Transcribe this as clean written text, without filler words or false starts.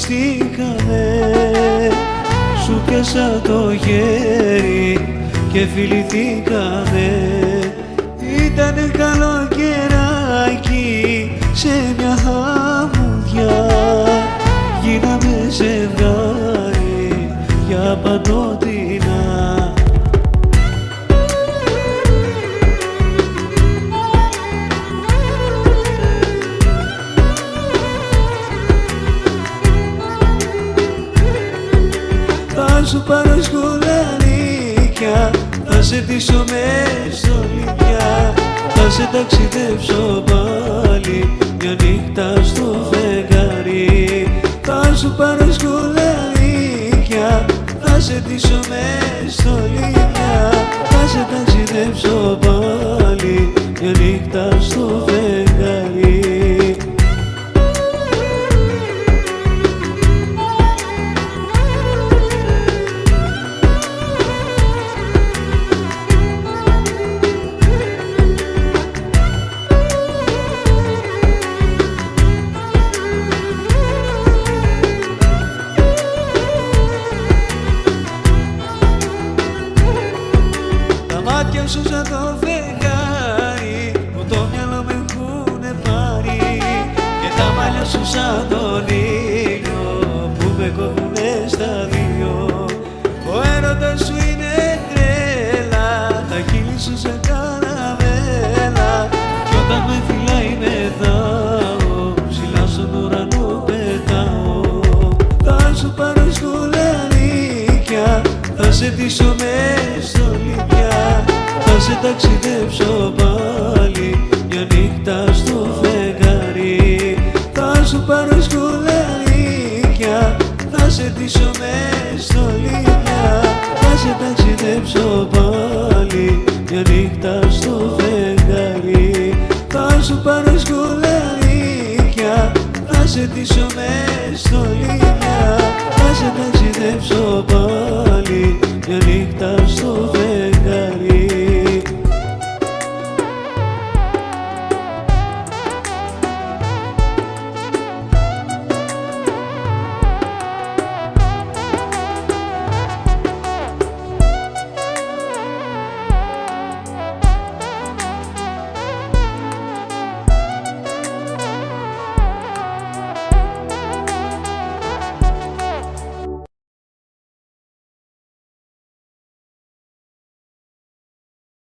γνωριστήκαμε, σου πιάσα το χέρι και φιληθήκαμε. Ήτανε καλοκαιράκι σε μια χαμουδιά, γίναμε ζευγάρι για παντοτινά. Θα σου πάρω σκουλαρίκια, θα σε ντύσω με στολίδια, θα σε ταξιδέψω πάλι μια νύχτα στο φεγγάρι. Θα σου πάρω σκουλαρίκια, θα σε ντύσω με στολίδια, θα σε ταξιδέψω πάλι μια νύχτα στο φεγγάρι. Μάτια σου σαν το φεγγάρι που το μυαλό με έχουνε πάρει, και τα μαλλιά σου σαν τον ήλιο που με κόβουνε στα δύο. Ο έρωτας σου είναι τρέλα, τα χείλη σου σαν καραβέλα, κι όταν με φυλάει πετάω, ψηλά στον ουρανό πετάω. Θα σου πάρω σκουλαρίκια, θα σε ντύσω με στολίδια, θα σε ταξιδέψω πάλι μια νύχτα στο φεγγάρι. Θα σου πάρω σκουλαρίκια, θα σε ντύσω με στολίδια, θα σε ταξιδέψω πάλι μια νύχτα στο φεγγάρι. Θα σου πάρω σκουλαρίκια, θα σε ντύσω με στολίδια, θα σε ταξιδέψω πάλι μια νύχτα στο φεγγάρι.